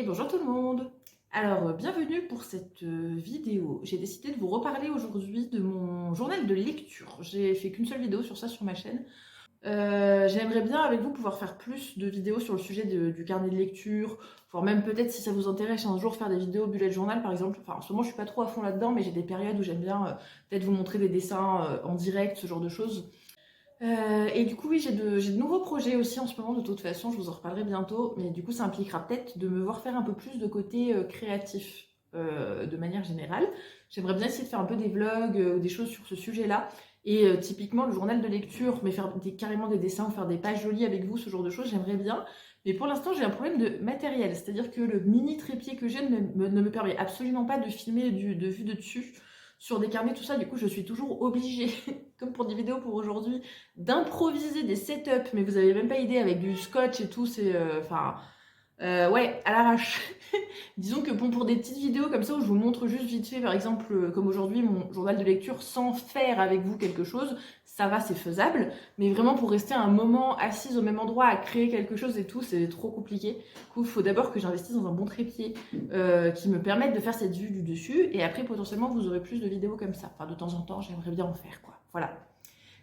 Et bonjour tout le monde. Alors, bienvenue pour cette vidéo. J'ai décidé de vous reparler aujourd'hui de mon journal de lecture. J'ai fait qu'une seule vidéo sur ça sur ma chaîne. J'aimerais bien avec vous pouvoir faire plus de vidéos sur le sujet du carnet de lecture, voire même peut-être si ça vous intéresse un jour faire des vidéos bullet journal par exemple. Enfin, en ce moment je suis pas trop à fond là-dedans, mais j'ai des périodes où j'aime bien peut-être vous montrer des dessins en direct, ce genre de choses. Et du coup, oui, j'ai de nouveaux projets aussi en ce moment, de toute façon, je vous en reparlerai bientôt, mais du coup, ça impliquera peut-être de me voir faire un peu plus de côté créatif de manière générale. J'aimerais bien essayer de faire un peu des vlogs ou des choses sur ce sujet-là. Et typiquement, le journal de lecture, mais faire carrément des dessins ou faire des pages jolies avec vous, ce genre de choses, j'aimerais bien. Mais pour l'instant, j'ai un problème de matériel, c'est-à-dire que le mini trépied que j'ai ne me permet absolument pas de filmer de vue de dessus sur des carnets, tout ça. Du coup, je suis toujours obligée, comme pour des vidéos pour aujourd'hui, d'improviser des setups, mais vous avez même pas idée, avec du scotch et tout, c'est... Enfin... ouais, à l'arrache. Disons que bon, pour des petites vidéos comme ça où je vous montre juste vite fait, par exemple, comme aujourd'hui, mon journal de lecture sans faire avec vous quelque chose, ça va, c'est faisable. Mais vraiment, pour rester un moment assise au même endroit à créer quelque chose et tout, c'est trop compliqué. Du coup, il faut d'abord que j'investisse dans un bon trépied qui me permette de faire cette vue du dessus. Et après, potentiellement, vous aurez plus de vidéos comme ça. Enfin, de temps en temps, j'aimerais bien en faire, quoi. Voilà.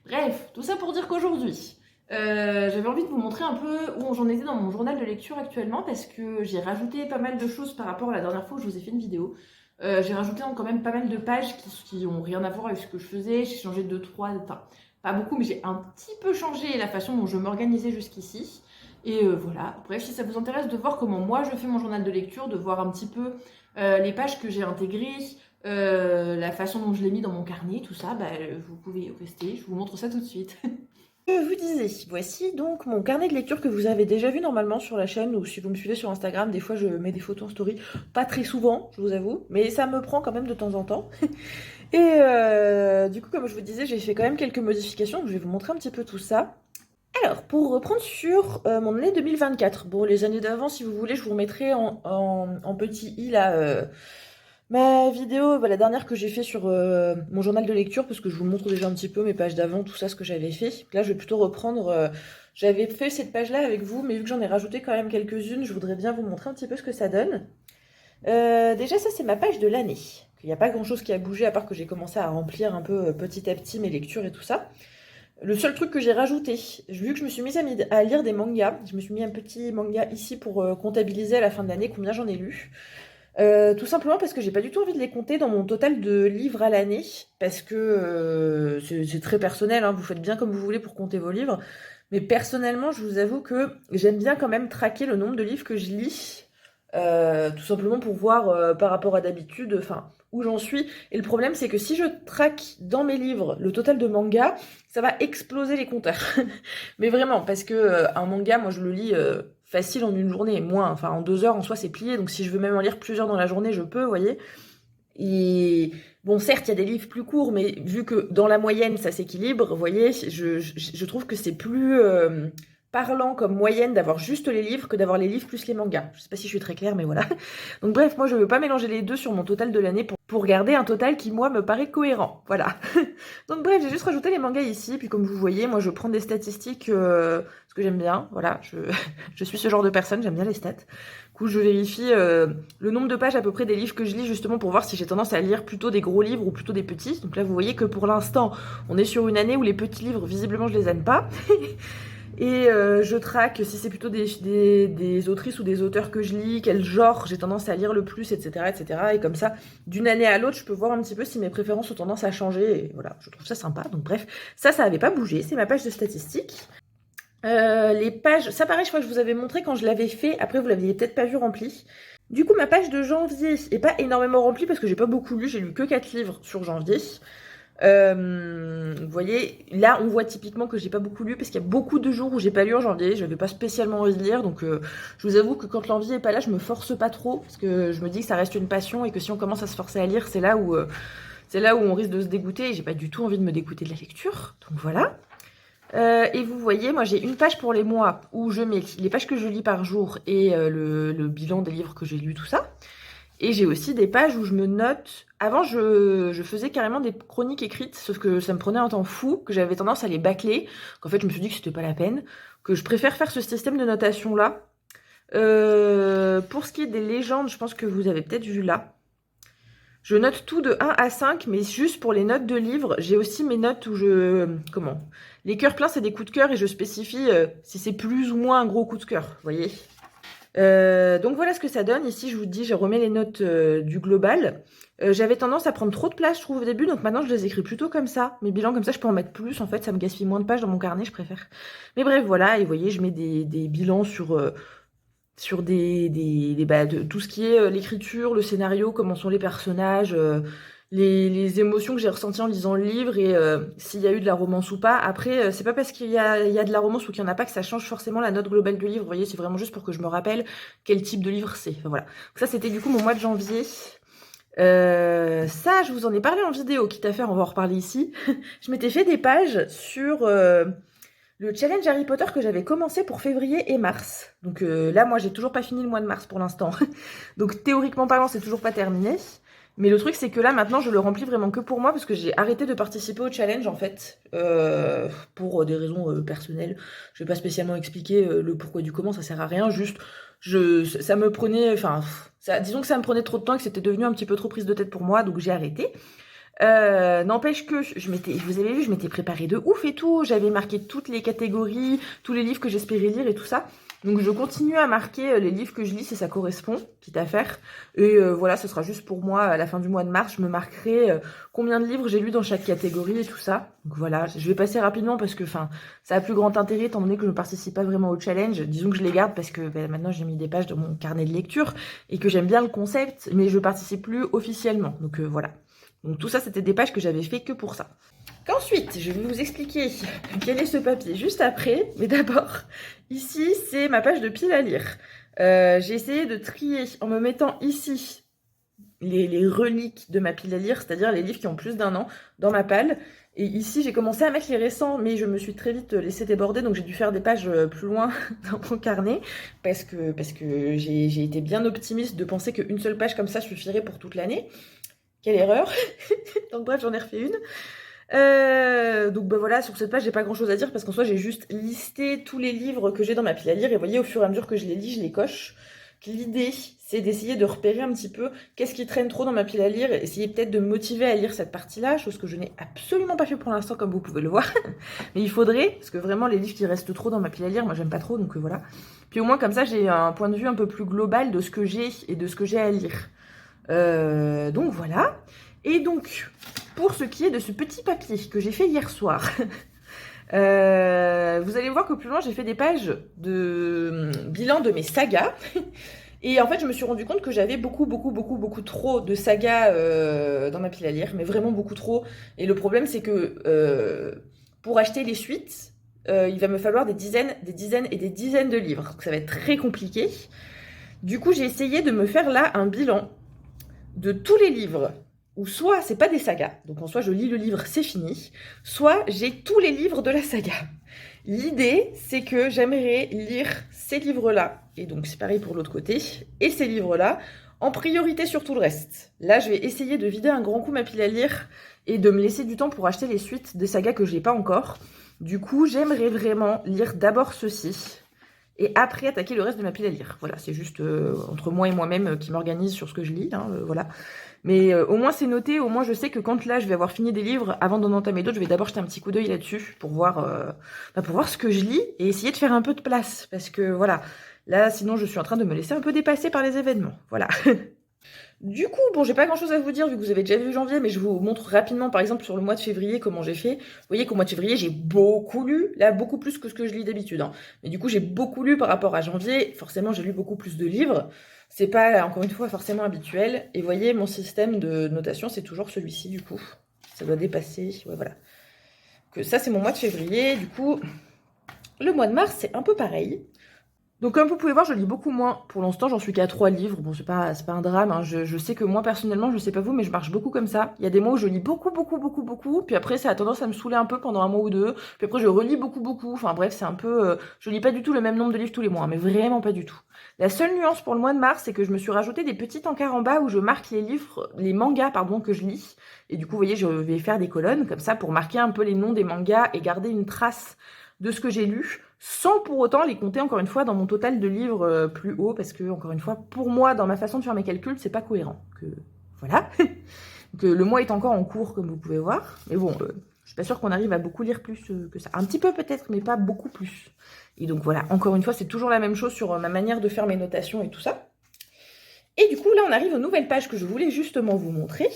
Bref, tout ça pour dire qu'aujourd'hui, j'avais envie de vous montrer un peu où j'en étais dans mon journal de lecture actuellement parce que j'ai rajouté pas mal de choses par rapport à la dernière fois où je vous ai fait une vidéo. J'ai rajouté quand même pas mal de pages qui ont rien à voir avec ce que je faisais. J'ai changé 2, 3, enfin pas beaucoup, mais j'ai un petit peu changé la façon dont je m'organisais jusqu'ici. Et voilà, bref, si ça vous intéresse de voir comment moi je fais mon journal de lecture, de voir un petit peu les pages que j'ai intégrées, la façon dont je l'ai mis dans mon carnet, tout ça, bah, vous pouvez rester, je vous montre ça tout de suite. Je vous disais, voici donc mon carnet de lecture que vous avez déjà vu normalement sur la chaîne, ou si vous me suivez sur Instagram, des fois je mets des photos en story, pas très souvent, je vous avoue, mais ça me prend quand même de temps en temps. Et du coup, comme je vous disais, j'ai fait quand même quelques modifications, donc je vais vous montrer un petit peu tout ça. Alors, pour reprendre sur mon année 2024, bon, les années d'avant, si vous voulez, je vous remettrai en petit i là ma vidéo, bah, la dernière que j'ai fait sur mon journal de lecture, parce que je vous montre déjà un petit peu mes pages d'avant, tout ça, ce que j'avais fait. Là, je vais plutôt reprendre. J'avais fait cette page-là avec vous, mais vu que j'en ai rajouté quand même quelques-unes, je voudrais bien vous montrer un petit peu ce que ça donne. Déjà, ça, c'est ma page de l'année. Il n'y a pas grand-chose qui a bougé, à part que j'ai commencé à remplir un peu petit à petit mes lectures et tout ça. Le seul truc que j'ai rajouté, vu que je me suis mise à lire des mangas, je me suis mis un petit manga ici pour comptabiliser à la fin de l'année combien j'en ai lu. Tout simplement parce que j'ai pas du tout envie de les compter dans mon total de livres à l'année, parce que c'est très personnel, hein, vous faites bien comme vous voulez pour compter vos livres, mais personnellement, je vous avoue que j'aime bien quand même traquer le nombre de livres que je lis, tout simplement pour voir par rapport à d'habitude, enfin, où j'en suis. Et le problème, c'est que si je traque dans mes livres le total de mangas, ça va exploser les compteurs. Mais vraiment, parce que un manga, moi je le lis facile en une journée, moins, enfin en 2 heures en soi c'est plié, donc si je veux même en lire plusieurs dans la journée, je peux, vous voyez. Et bon, certes, il y a des livres plus courts, mais vu que dans la moyenne ça s'équilibre, vous voyez, je trouve que c'est plus parlant comme moyenne d'avoir juste les livres que d'avoir les livres plus les mangas. Je sais pas si je suis très claire, mais voilà. Donc bref, moi je veux pas mélanger les deux sur mon total de l'année pour garder un total qui moi me paraît cohérent. Voilà. Donc bref, j'ai juste rajouté les mangas ici, puis comme vous voyez, moi je prends des statistiques parce que j'aime bien, voilà, je suis ce genre de personne, j'aime bien les stats. Du coup, je vérifie le nombre de pages à peu près des livres que je lis justement pour voir si j'ai tendance à lire plutôt des gros livres ou plutôt des petits. Donc là, vous voyez que pour l'instant, on est sur une année où les petits livres, visiblement, je les aime pas. Et je traque si c'est plutôt des autrices ou des auteurs que je lis, quel genre j'ai tendance à lire le plus, etc., etc. Et comme ça, d'une année à l'autre, je peux voir un petit peu si mes préférences ont tendance à changer. Et voilà, je trouve ça sympa. Donc bref, ça n'avait pas bougé. C'est ma page de statistiques. Les pages, ça pareil, je crois que je vous avais montré quand je l'avais fait. Après, vous l'aviez peut-être pas vu rempli. Du coup, ma page de janvier est pas énormément remplie parce que j'ai pas beaucoup lu. J'ai lu que 4 livres sur janvier. Vous voyez, là on voit typiquement que j'ai pas beaucoup lu parce qu'il y a beaucoup de jours où j'ai pas lu en janvier, j'avais pas spécialement envie de lire, donc je vous avoue que quand l'envie est pas là, je me force pas trop parce que je me dis que ça reste une passion et que si on commence à se forcer à lire, c'est là où on risque de se dégoûter et j'ai pas du tout envie de me dégoûter de la lecture, donc voilà. Et vous voyez, moi j'ai une page pour les mois où je mets les pages que je lis par jour et le bilan des livres que j'ai lus, tout ça. Et j'ai aussi des pages où je me note. Avant, je faisais carrément des chroniques écrites, sauf que ça me prenait un temps fou, que j'avais tendance à les bâcler, qu'en fait, je me suis dit que c'était pas la peine, que je préfère faire ce système de notation-là, Pour ce qui est des légendes, je pense que vous avez peut-être vu là. Je note tout de 1 à 5, mais juste pour les notes de livres, j'ai aussi mes notes où comment? Les cœurs pleins, c'est des coups de cœur et je spécifie si c'est plus ou moins un gros coup de cœur, vous voyez? Donc voilà ce que ça donne. Ici, je vous dis, je remets les notes du global. J'avais tendance à prendre trop de place, je trouve, au début, donc maintenant, je les écris plutôt comme ça. Mes bilans, comme ça, je peux en mettre plus. En fait, ça me gaspille moins de pages dans mon carnet, je préfère. Mais bref, voilà, et vous voyez, je mets des bilans sur tout ce qui est l'écriture, le scénario, comment sont les personnages, les émotions que j'ai ressenties en lisant le livre et s'il y a eu de la romance ou pas. Après, c'est pas parce qu'il y a de la romance ou qu'il y en a pas que ça change forcément la note globale du livre. Vous voyez, c'est vraiment juste pour que je me rappelle quel type de livre c'est. Enfin, voilà. Donc ça, c'était du coup mon mois de janvier. Ça, je vous en ai parlé en vidéo, quitte à faire, on va en reparler ici. Je m'étais fait des pages sur le challenge Harry Potter que j'avais commencé pour février et mars. Donc là, moi, j'ai toujours pas fini le mois de mars pour l'instant. Donc théoriquement parlant, c'est toujours pas terminé. Mais le truc, c'est que là, maintenant, je le remplis vraiment que pour moi parce que j'ai arrêté de participer au challenge, en fait, pour des raisons personnelles. Je vais pas spécialement expliquer le pourquoi du comment, ça sert à rien. Juste, ça me prenait, enfin, disons que ça me prenait trop de temps et que c'était devenu un petit peu trop prise de tête pour moi, donc j'ai arrêté. N'empêche que vous avez vu, je m'étais préparée de ouf et tout. J'avais marqué toutes les catégories, tous les livres que j'espérais lire et tout ça. Donc je continue à marquer les livres que je lis si ça correspond, quitte à faire. Et voilà, ce sera juste pour moi, à la fin du mois de mars, je me marquerai combien de livres j'ai lu dans chaque catégorie et tout ça. Donc voilà, je vais passer rapidement parce que ça a plus grand intérêt étant donné que je ne participe pas vraiment au challenge. Disons que je les garde parce que maintenant j'ai mis des pages dans mon carnet de lecture et que j'aime bien le concept, mais je participe plus officiellement. Donc voilà. Donc tout ça, c'était des pages que j'avais fait que pour ça. Qu'ensuite, je vais vous expliquer quel est ce papier juste après. Mais d'abord, ici, c'est ma page de pile à lire. J'ai essayé de trier en me mettant ici les reliques de ma pile à lire, c'est-à-dire les livres qui ont plus d'1 an, dans ma palle. Et ici, j'ai commencé à mettre les récents, mais je me suis très vite laissé déborder, donc j'ai dû faire des pages plus loin dans mon carnet, parce que j'ai été bien optimiste de penser qu'une seule page comme ça suffirait pour toute l'année. Quelle erreur. Donc bref, j'en ai refait une. Donc bah voilà, sur cette page, j'ai pas grand chose à dire parce qu'en soi, j'ai juste listé tous les livres que j'ai dans ma pile à lire et vous voyez, au fur et à mesure que je les lis, je les coche. L'idée, c'est d'essayer de repérer un petit peu qu'est-ce qui traîne trop dans ma pile à lire et essayer peut-être de me motiver à lire cette partie-là, chose que je n'ai absolument pas fait pour l'instant, comme vous pouvez le voir. Mais il faudrait, parce que vraiment, les livres qui restent trop dans ma pile à lire, moi, j'aime pas trop, donc voilà. Puis au moins, comme ça, j'ai un point de vue un peu plus global de ce que j'ai et de ce que j'ai à lire. Donc voilà. Et donc, pour ce qui est de ce petit papier que j'ai fait hier soir, vous allez voir que plus loin, j'ai fait des pages de bilan de mes sagas. Et en fait, je me suis rendu compte que j'avais beaucoup trop de sagas dans ma pile à lire, mais vraiment beaucoup trop. Et le problème, c'est que pour acheter les suites, il va me falloir des dizaines et des dizaines de livres. Donc ça va être très compliqué. Du coup, j'ai essayé de me faire là un bilan de tous les livres où soit c'est pas des sagas, donc en soi je lis le livre, c'est fini, soit j'ai tous les livres de la saga. L'idée, c'est que j'aimerais lire ces livres-là, et donc c'est pareil pour l'autre côté, et ces livres-là, en priorité sur tout le reste. Là, je vais essayer de vider un grand coup ma pile à lire et de me laisser du temps pour acheter les suites des sagas que j'ai pas encore. Du coup, j'aimerais vraiment lire d'abord ceci, et après attaquer le reste de ma pile à lire. Voilà, c'est juste entre moi et moi-même qui m'organise sur ce que je lis, hein, voilà. Mais au moins c'est noté, au moins je sais que quand là je vais avoir fini des livres, avant d'en entamer d'autres, je vais d'abord jeter un petit coup d'œil là-dessus pour voir ce que je lis et essayer de faire un peu de place. Parce que voilà, là sinon je suis en train de me laisser un peu dépasser par les événements. Voilà. Du coup, bon, j'ai pas grand chose à vous dire vu que vous avez déjà vu janvier, mais je vous montre rapidement, par exemple, sur le mois de février, comment j'ai fait. Vous voyez qu'au mois de février, j'ai beaucoup lu, là, beaucoup plus que ce que je lis d'habitude, hein. Mais du coup, j'ai beaucoup lu par rapport à janvier. Forcément, j'ai lu beaucoup plus de livres. C'est pas, encore une fois, forcément habituel. Et vous voyez, mon système de notation, c'est toujours celui-ci, du coup. Ça doit dépasser, ouais, voilà. Que ça, c'est mon mois de février. Du coup, le mois de mars, c'est un peu pareil. Donc comme vous pouvez voir, je lis beaucoup moins. Pour l'instant, j'en suis qu'à 3 livres. Bon, c'est pas un drame, hein. Je sais que moi, personnellement, je sais pas vous, mais je marche beaucoup comme ça. Il y a des mois où je lis beaucoup. Puis après, ça a tendance à me saouler un peu pendant un mois ou deux. Puis après, je relis beaucoup. Enfin bref, c'est un peu... je lis pas du tout le même nombre de livres tous les mois, hein, mais vraiment pas du tout. La seule nuance pour le mois de mars, c'est que je me suis rajouté des petits encarts en bas où je marque les mangas, pardon, que je lis. Et du coup, vous voyez, je vais faire des colonnes comme ça pour marquer un peu les noms des mangas et garder une trace de ce que j'ai lu. sans pour autant les compter encore une fois dans mon total de livres plus haut, parce que encore une fois, pour moi, dans ma façon de faire mes calculs, c'est pas cohérent. Voilà. Donc, le mois est encore en cours, comme vous pouvez voir. Mais bon, je suis pas sûre qu'on arrive à beaucoup lire plus que ça. Un petit peu peut-être, mais pas beaucoup plus. Et donc voilà, encore une fois, c'est toujours la même chose sur ma manière de faire mes notations et tout ça. Et du coup, là, on arrive aux nouvelles pages que je voulais justement vous montrer.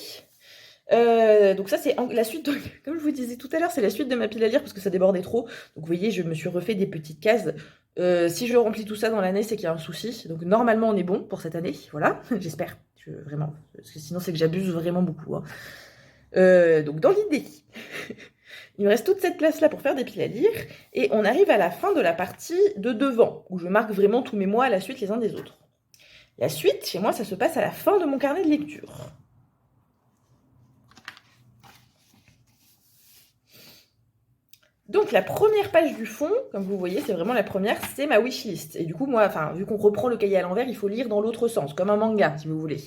Donc ça, c'est la suite, comme je vous disais tout à l'heure, c'est la suite de ma pile à lire parce que ça débordait trop. Donc vous voyez, je me suis refait des petites cases. Si je remplis tout ça dans l'année, c'est qu'il y a un souci. Donc normalement, on est bon pour cette année. Voilà, j'espère. Vraiment. Parce que sinon, c'est que j'abuse vraiment beaucoup. Hein. Donc dans l'idée, il me reste toute cette place-là pour faire des piles à lire. Et on arrive à la fin de la partie de devant, où je marque vraiment tous mes mois à la suite les uns des autres. La suite, chez moi, ça se passe à la fin de mon carnet de lecture. Donc la première page du fond, comme vous voyez, c'est vraiment la première, c'est ma wishlist. Et du coup, moi, vu qu'on reprend le cahier à l'envers, il faut lire dans l'autre sens, comme un manga, si vous voulez.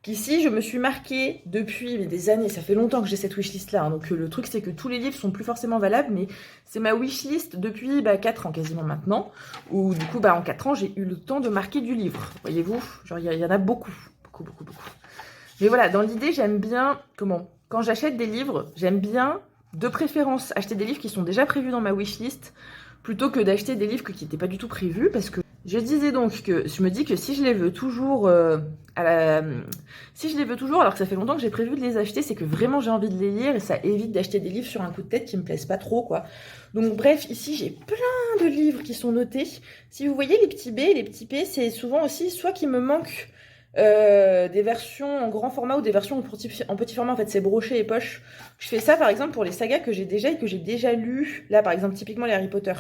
Qu'ici, je me suis marquée depuis des années, ça fait longtemps que j'ai cette wishlist-là. Hein, donc le truc, c'est que tous les livres sont plus forcément valables, mais c'est ma wishlist depuis 4 ans quasiment maintenant. Où du coup, en 4 ans, j'ai eu le temps de marquer du livre. Voyez-vous, genre il y en a beaucoup. Mais voilà, dans l'idée, j'aime bien, quand j'achète des livres, j'aime bien, de préférence, acheter des livres qui sont déjà prévus dans ma wishlist, plutôt que d'acheter des livres qui n'étaient pas du tout prévus, parce que je disais donc que je me dis que si je les veux toujours alors que ça fait longtemps que j'ai prévu de les acheter, c'est que vraiment j'ai envie de les lire et ça évite d'acheter des livres sur un coup de tête qui me plaisent pas trop, quoi. Donc bref, ici j'ai plein de livres qui sont notés. Si vous voyez les petits B, les petits P, c'est souvent aussi soit qui me manquent des versions en grand format ou des versions en petit format, en fait c'est broché et poche. Je fais ça par exemple pour les sagas que j'ai déjà et que j'ai déjà lus. Là par exemple typiquement les Harry Potter.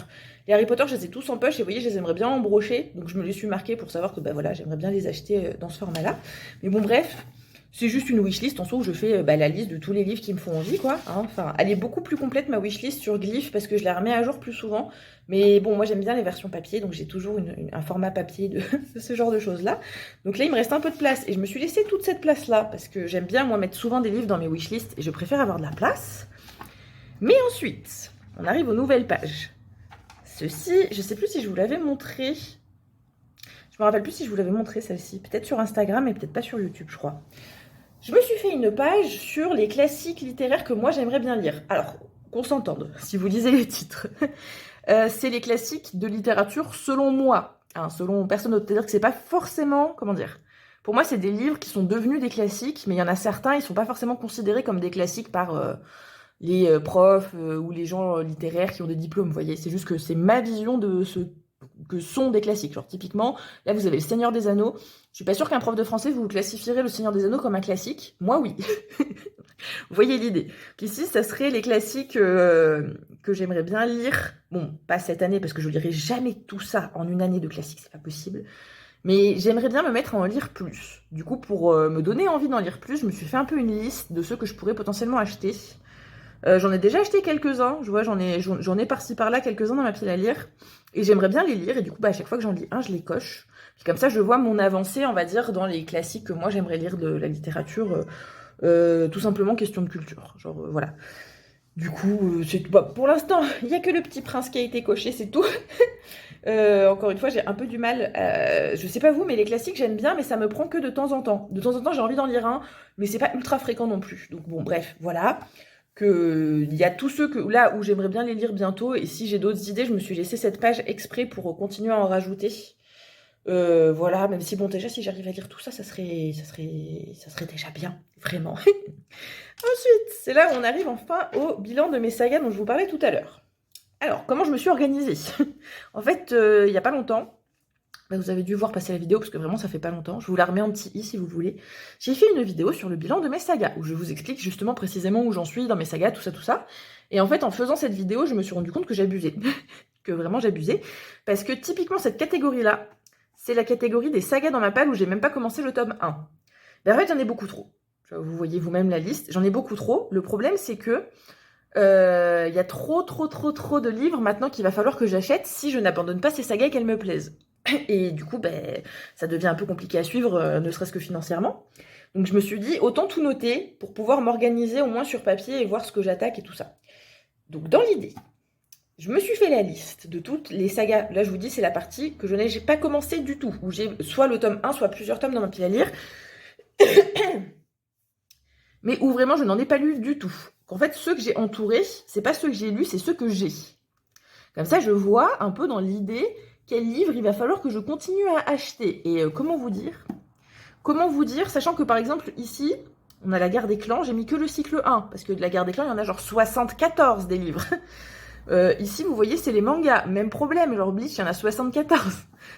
Les Harry Potter je les ai tous en poche et vous voyez je les aimerais bien en broché. Donc je me les suis marqués pour savoir que voilà j'aimerais bien les acheter dans ce format là. Mais bon bref, c'est juste une wishlist en soi où je fais la liste de tous les livres qui me font envie, quoi. Hein. Enfin, elle est beaucoup plus complète, ma wishlist, sur Glyph, parce que je la remets à jour plus souvent. Mais bon, moi, j'aime bien les versions papier, donc j'ai toujours un format papier de ce genre de choses-là. Donc là, il me reste un peu de place. Et je me suis laissé toute cette place-là, parce que j'aime bien, moi, mettre souvent des livres dans mes wishlists, et je préfère avoir de la place. Mais ensuite, on arrive aux nouvelles pages. Ceci, je sais plus si je vous l'avais montré. Je me rappelle plus si je vous l'avais montré, celle-ci. Peut-être sur Instagram, mais peut-être pas sur YouTube, je crois. Je me suis fait une page sur les classiques littéraires que moi j'aimerais bien lire. Alors, qu'on s'entende, si vous lisez les titres. C'est les classiques de littérature selon moi, hein, selon personne d'autre. C'est-à-dire que c'est pas forcément, comment dire, pour moi c'est des livres qui sont devenus des classiques, mais il y en a certains, ils sont pas forcément considérés comme des classiques par les profs ou les gens littéraires qui ont des diplômes, vous voyez. C'est juste que c'est ma vision de ce que sont des classiques. Genre typiquement, là vous avez le Seigneur des Anneaux. Je suis pas sûre qu'un prof de français vous classifierez le Seigneur des Anneaux comme un classique. Moi oui. Vous voyez l'idée. Ici, ça serait les classiques que j'aimerais bien lire. Bon, pas cette année parce que je lirai jamais tout ça en une année de classiques, c'est pas possible. Mais j'aimerais bien me mettre à en lire plus. Du coup, pour me donner envie d'en lire plus, je me suis fait un peu une liste de ceux que je pourrais potentiellement acheter. J'en ai déjà acheté quelques-uns, je vois, j'en ai par-ci par-là quelques-uns dans ma pile à lire, et j'aimerais bien les lire, et du coup, à chaque fois que j'en lis un, je les coche. Puis comme ça, je vois mon avancée, on va dire, dans les classiques que moi j'aimerais lire de la littérature, tout simplement question de culture, genre, voilà. Du coup, pour l'instant, il n'y a que le Petit Prince qui a été coché, c'est tout. Encore une fois, j'ai un peu du mal, je sais pas vous, mais les classiques, j'aime bien, mais ça me prend que de temps en temps. De temps en temps, j'ai envie d'en lire un, mais c'est pas ultra fréquent non plus. Donc bon, bref, voilà. Il y a tous ceux là où j'aimerais bien les lire bientôt, et si j'ai d'autres idées, je me suis laissé cette page exprès pour continuer à en rajouter. Voilà, même si bon, déjà si j'arrive à lire tout ça, ça serait déjà bien, vraiment. Ensuite, c'est là où on arrive enfin au bilan de mes sagas dont je vous parlais tout à l'heure. Alors, comment je me suis organisée? En fait, il y a pas longtemps, vous avez dû voir passer la vidéo parce que vraiment ça fait pas longtemps. Je vous la remets en petit i si vous voulez. J'ai fait une vidéo sur le bilan de mes sagas où je vous explique justement précisément où j'en suis dans mes sagas, tout ça. Et en fait, en faisant cette vidéo, je me suis rendu compte que j'abusais. Que vraiment j'abusais. Parce que typiquement, cette catégorie-là, c'est la catégorie des sagas dans ma palle où j'ai même pas commencé le tome 1. Ben, en fait, j'en ai beaucoup trop. Vous voyez vous-même la liste. J'en ai beaucoup trop. Le problème, c'est que il y a trop de livres maintenant qu'il va falloir que j'achète si je n'abandonne pas ces sagas et qu'elles me plaisent. Et du coup, ça devient un peu compliqué à suivre, ne serait-ce que financièrement. Donc je me suis dit, autant tout noter pour pouvoir m'organiser au moins sur papier et voir ce que j'attaque et tout ça. Donc dans l'idée, je me suis fait la liste de toutes les sagas. Là, je vous dis, c'est la partie que je n'ai pas commencé du tout, où j'ai soit le tome 1, soit plusieurs tomes dans ma pile à lire, mais où vraiment je n'en ai pas lu du tout. En fait, ceux que j'ai entourés, c'est pas ceux que j'ai lus, c'est ceux que j'ai. Comme ça, je vois un peu dans l'idée quel livre il va falloir que je continue à acheter. Et comment vous dire, sachant que par exemple, ici, on a la guerre des clans, j'ai mis que le cycle 1, parce que de la guerre des clans, il y en a genre 74 des livres. Ici, vous voyez, c'est les mangas, même problème, genre Bleach, il y en a 74.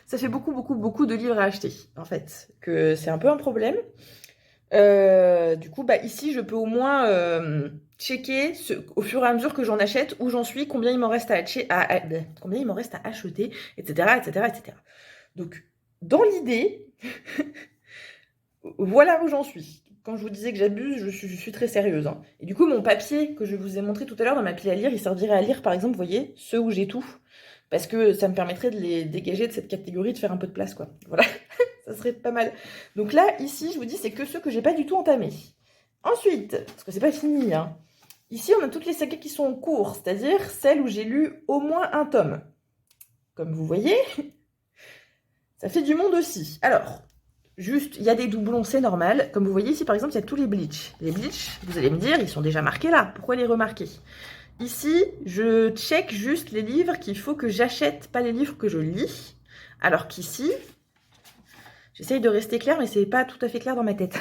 Ça fait beaucoup de livres à acheter, en fait, que c'est un peu un problème. Du coup, bah, ici, je peux au moins checker au fur et à mesure que j'en achète, où j'en suis, combien il m'en reste combien il m'en reste à acheter, etc. Donc, dans l'idée, voilà où j'en suis. Quand je vous disais que j'abuse, je suis très sérieuse. Hein. Et du coup, mon papier que je vous ai montré tout à l'heure dans ma pile à lire, il servirait à lire, par exemple, vous voyez, ceux où j'ai tout. Parce que ça me permettrait de les dégager de cette catégorie, de faire un peu de place, quoi. Voilà, ça serait pas mal. Donc là, ici, je vous dis, c'est que ceux que j'ai pas du tout entamés. Ensuite, parce que c'est pas fini, hein. Ici, on a toutes les sagas qui sont en cours, c'est-à-dire celles où j'ai lu au moins un tome. Comme vous voyez, ça fait du monde aussi. Alors, juste, il y a des doublons, c'est normal. Comme vous voyez ici, par exemple, il y a tous les Bleach. Les Bleach, vous allez me dire, ils sont déjà marqués là. Pourquoi les remarquer? Ici, je check juste les livres qu'il faut que j'achète, pas les livres que je lis. Alors qu'ici, j'essaye de rester claire, mais c'est pas tout à fait clair dans ma tête.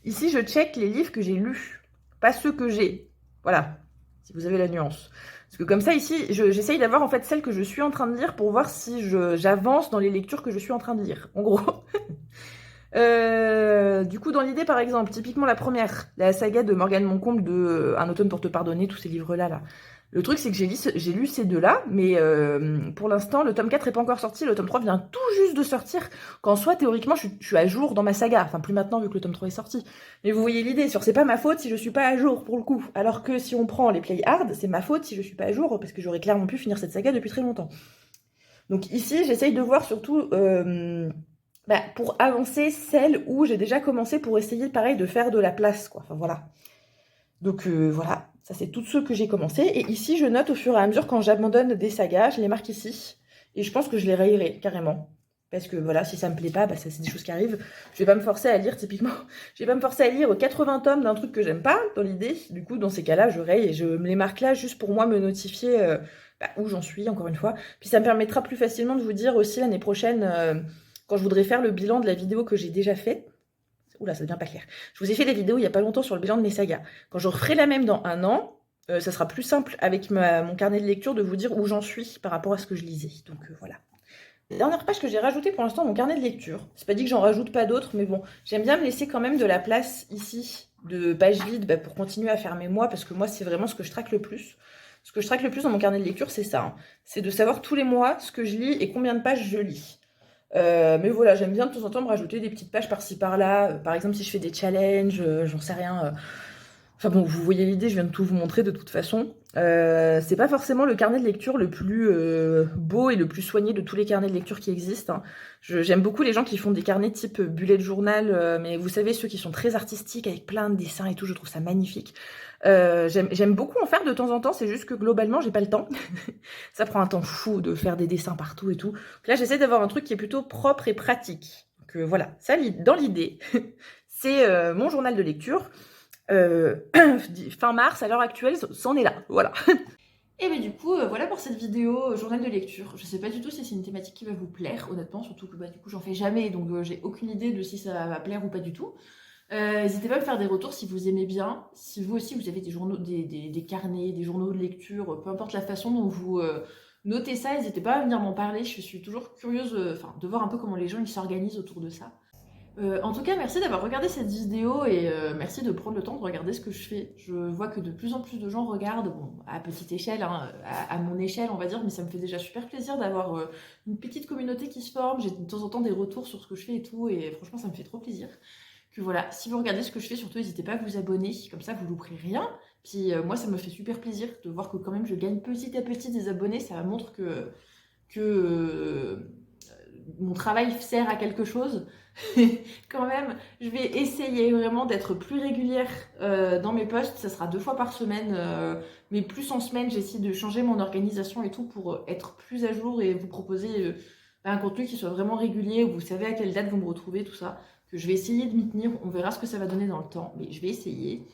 Ici, je check les livres que j'ai lus, pas ceux que j'ai. Voilà, si vous avez la nuance. Parce que comme ça, ici, j'essaye d'avoir en fait celles que je suis en train de lire pour voir si j'avance dans les lectures que je suis en train de lire. En gros. Du coup, dans l'idée, par exemple, typiquement la première, la saga de Morgane Moncomble de Un automne pour te pardonner, tous ces livres-là, là. Le truc, c'est que j'ai lu ces deux-là, mais pour l'instant, le tome 4 n'est pas encore sorti, le tome 3 vient tout juste de sortir, qu'en soit, théoriquement, je suis à jour dans ma saga. Enfin, plus maintenant, vu que le tome 3 est sorti. Mais vous voyez l'idée, c'est pas ma faute si je suis pas à jour, pour le coup. Alors que si on prend les play hard, c'est ma faute si je suis pas à jour, parce que j'aurais clairement pu finir cette saga depuis très longtemps. Donc ici, j'essaye de voir surtout... pour avancer celle où j'ai déjà commencé pour essayer, pareil, de faire de la place, quoi. Enfin, voilà. Donc, voilà. Ça, c'est tous ceux que j'ai commencé. Et ici, je note au fur et à mesure quand j'abandonne des sagas. Je les marque ici. Et je pense que je les rayerai, carrément. Parce que, voilà, si ça me plaît pas, bah, ça, c'est des choses qui arrivent. Je vais pas me forcer à lire, typiquement. Je vais pas me forcer à lire 80 tomes d'un truc que j'aime pas, dans l'idée. Du coup, dans ces cas-là, je raye et je me les marque là, juste pour moi me notifier où j'en suis, encore une fois. Puis ça me permettra plus facilement de vous dire aussi l'année prochaine... quand je voudrais faire le bilan de la vidéo que j'ai déjà fait, oula, ça devient pas clair. Je vous ai fait des vidéos il y a pas longtemps sur le bilan de mes sagas. Quand je referai la même dans un an, ça sera plus simple avec mon carnet de lecture de vous dire où j'en suis par rapport à ce que je lisais. Donc voilà. La dernière page que j'ai rajoutée pour l'instant, mon carnet de lecture. C'est pas dit que j'en rajoute pas d'autres, mais bon, j'aime bien me laisser quand même de la place ici, de pages vides, pour continuer à faire mes mois, parce que moi, c'est vraiment ce que je traque le plus. Ce que je traque le plus dans mon carnet de lecture, c'est ça. Hein. C'est de savoir tous les mois ce que je lis et combien de pages je lis. Mais voilà, j'aime bien de temps en temps me rajouter des petites pages par-ci par-là. Par exemple, si je fais des challenges, j'en sais rien. Enfin bon, vous voyez l'idée, je viens de tout vous montrer de toute façon. C'est pas forcément le carnet de lecture le plus beau et le plus soigné de tous les carnets de lecture qui existent. Hein. J'aime beaucoup les gens qui font des carnets type bullet journal, mais vous savez, ceux qui sont très artistiques, avec plein de dessins et tout, je trouve ça magnifique. J'aime beaucoup en faire de temps en temps, c'est juste que globalement, j'ai pas le temps. Ça prend un temps fou de faire des dessins partout et tout. Donc là, j'essaie d'avoir un truc qui est plutôt propre et pratique. Donc voilà, ça, dans l'idée, c'est mon journal de lecture. Fin mars, à l'heure actuelle, c'en est là, voilà. Et bah du coup, voilà pour cette vidéo journal de lecture. Je sais pas du tout si c'est une thématique qui va vous plaire, honnêtement, surtout que bah, du coup j'en fais jamais, donc j'ai aucune idée de si ça va plaire ou pas du tout. N'hésitez pas à me faire des retours si vous aimez bien, si vous aussi vous avez des journaux, des carnets, des journaux de lecture, peu importe la façon dont vous notez ça, n'hésitez pas à venir m'en parler, je suis toujours curieuse de voir un peu comment les gens ils s'organisent autour de ça. En tout cas, merci d'avoir regardé cette vidéo et merci de prendre le temps de regarder ce que je fais. Je vois que de plus en plus de gens regardent, bon, à petite échelle, hein, à mon échelle on va dire, mais ça me fait déjà super plaisir d'avoir une petite communauté qui se forme. J'ai de temps en temps des retours sur ce que je fais et tout, et franchement ça me fait trop plaisir. Que voilà, si vous regardez ce que je fais, surtout n'hésitez pas à vous abonner, comme ça vous louperez rien. Puis moi ça me fait super plaisir de voir que quand même je gagne petit à petit des abonnés, ça montre que mon travail sert à quelque chose, quand même, je vais essayer vraiment d'être plus régulière dans mes posts. Ça sera 2 fois par semaine, mais plus en semaine, j'essaie de changer mon organisation et tout pour être plus à jour et vous proposer un contenu qui soit vraiment régulier, où vous savez à quelle date vous me retrouvez, tout ça. Que je vais essayer de m'y tenir. On verra ce que ça va donner dans le temps, mais je vais essayer.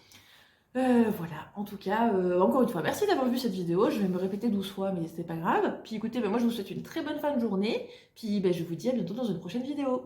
Voilà, en tout cas, encore une fois, merci d'avoir vu cette vidéo. Je vais me répéter 12 fois, mais c'est pas grave. Puis écoutez, moi je vous souhaite une très bonne fin de journée. Puis je vous dis à bientôt dans une prochaine vidéo.